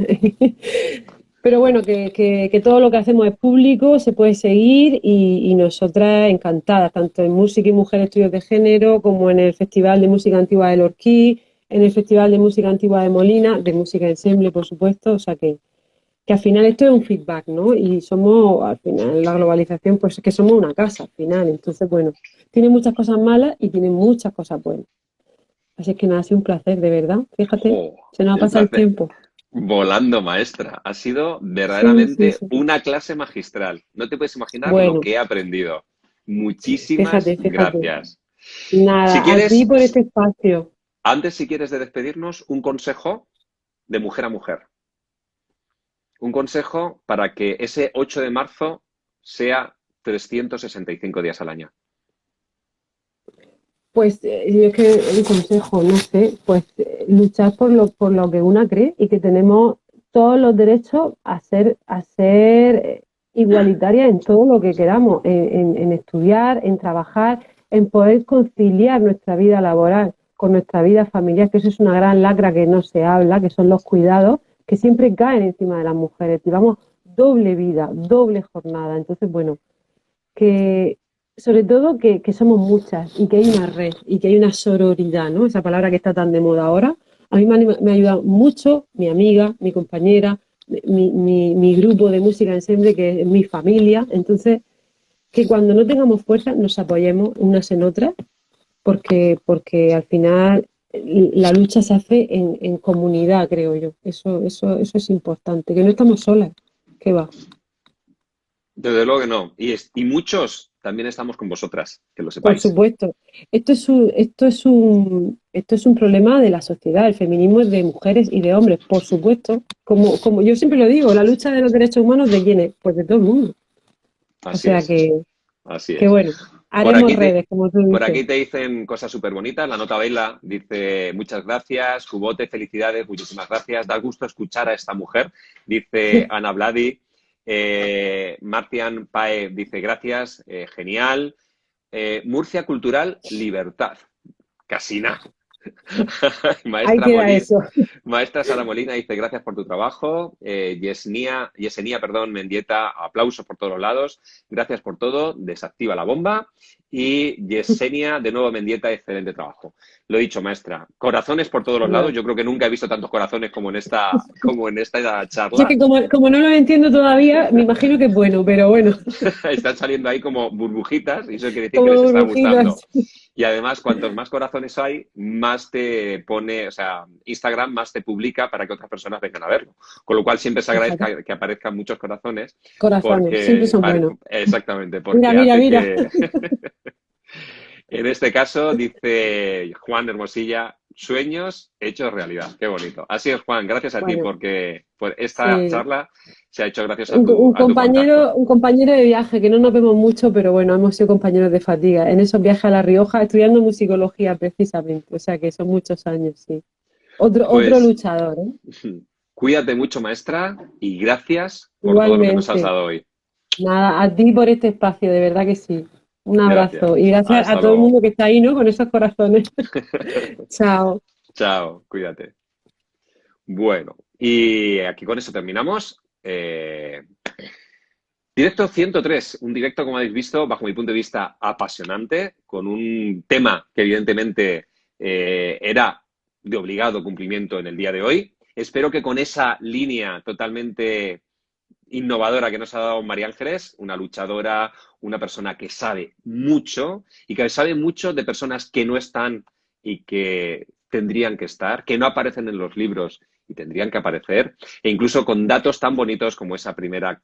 Pero bueno, que todo lo que hacemos es público, se puede seguir y nosotras encantadas, tanto en Música y Mujer Estudios de Género, como en el Festival de Música Antigua del Orquí, en el Festival de Música Antigua de Molina, de música ensemble, por supuesto. O sea que al final esto es un feedback, ¿no? Y somos, al final, la globalización, pues es que somos una casa, al final. Entonces, bueno, tiene muchas cosas malas y tiene muchas cosas buenas. Así que nada, ha sido un placer, de verdad. Fíjate, ¡Jo! se nos ha El pasado el placer. tiempo. Volando, maestra. Ha sido Sí, sí, verdaderamente sí. una clase magistral. No te puedes imaginar lo Bueno, que he aprendido. Muchísimas fíjate, fíjate. gracias. Si Nada, a ti quieres, por este espacio. antes, si quieres de despedirnos, un consejo de mujer a mujer. Un consejo para que ese 8 de marzo sea 365 días al año. Pues yo es que el consejo, no sé, pues luchar por lo que una cree y que tenemos todos los derechos a ser igualitarias en todo lo que queramos, en estudiar, en trabajar, en poder conciliar nuestra vida laboral con nuestra vida familiar, que eso es una gran lacra que no se habla, que son los cuidados, que siempre caen encima de las mujeres. Llevamos doble vida, doble jornada. Entonces, bueno, que sobre todo que somos muchas y que hay una red y que hay una sororidad, ¿no? Esa palabra que está tan de moda ahora. A mí me ha ayudado mucho mi amiga, mi compañera, mi grupo de música ensemble, que es mi familia. Entonces, que cuando no tengamos fuerza nos apoyemos unas en otras, porque al final la lucha se hace en comunidad, creo yo. Eso es importante, que no estamos solas. ¿Qué va? Desde luego que no. Y muchos también estamos con vosotras, que lo Por sepáis. supuesto. Esto es un problema de la sociedad. El feminismo es de mujeres y de hombres, por supuesto. Como yo siempre lo digo, la lucha de los derechos humanos, ¿de quién es? Pues de todo el mundo. O Así sea es, así que es. bueno, Por haremos aquí redes, como tú por dices. aquí te dicen cosas súper bonitas. La nota Baila dice muchas gracias, Cubote, felicidades, muchísimas gracias. Da gusto escuchar a esta mujer, dice Ana Vladi. Martian Pae dice gracias, genial. Murcia Cultural, libertad. Casi nada. Ahí Maestra queda Molina, eso. Maestra Sara Molina dice gracias por tu trabajo. Yesenia, perdón, Mendieta, aplausos por todos los lados. Gracias por todo. Desactiva la bomba. Y Yesenia, de nuevo Mendieta, excelente trabajo. Lo he dicho, maestra. Corazones por todos los lados. Nada. Yo creo que nunca he visto tantos corazones como en esta Yo es charla. que como no lo entiendo todavía, me imagino que es bueno, pero bueno, Están saliendo ahí como burbujitas y eso quiere decir que como les está gustando. burbujitas. Y además, cuantos más corazones hay, más te pone, o sea, Instagram más te publica para que otras personas vengan a verlo. Con lo cual siempre se Fíjate, agradezca que aparezcan muchos corazones corazones, siempre porque, son buenos. exactamente, Mira, porque mira, hace mira. que, en este caso, dice Juan Hermosilla, sueños hechos realidad. Qué bonito. Así es, Juan, gracias a ti Bueno, porque por esta sí. charla se ha hecho gracias a tu contacto. Un compañero de viaje, que no nos vemos mucho, pero bueno, hemos sido compañeros de fatiga en esos viajes a La Rioja estudiando musicología precisamente, o sea que son muchos años, sí. Otro Pues luchador, ¿eh? cuídate mucho, maestra, y gracias por todo lo que nos has Igualmente. dado hoy. Nada, a ti por este espacio, de verdad que sí. Un abrazo y Gracias. gracias a Hasta todo el luego. mundo que está ahí, ¿no? Con esos corazones. Chao. Chao, cuídate. Bueno, y aquí con eso terminamos. Directo 103, un directo, como habéis visto, bajo mi punto de vista, apasionante, con un tema que evidentemente era de obligado cumplimiento en el día de hoy. Espero que con esa línea totalmente innovadora que nos ha dado María Ángeles, una luchadora, una persona que sabe mucho y que sabe mucho de personas que no están y que tendrían que estar, que no aparecen en los libros y tendrían que aparecer, e incluso con datos tan bonitos como esa primera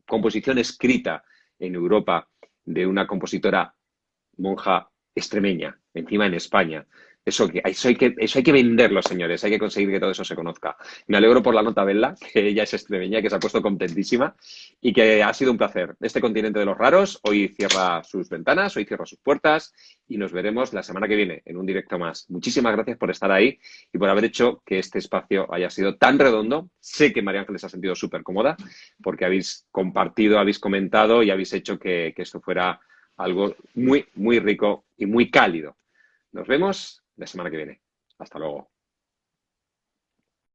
composición escrita en Europa de una compositora monja extremeña encima en España. Eso hay que venderlo, señores. Hay que conseguir que todo eso se conozca. Me alegro por la nota Bella, que ella es extremeña, que se ha puesto contentísima y que ha sido un placer. Este continente de los raros hoy cierra sus ventanas, hoy cierra sus puertas y nos veremos la semana que viene en un directo más. Muchísimas gracias por estar ahí y por haber hecho que este espacio haya sido tan redondo. Sé que María Ángeles ha sentido súper cómoda porque habéis compartido, habéis comentado y habéis hecho que esto fuera algo muy, muy rico y muy cálido. Nos vemos la semana que viene. Hasta luego.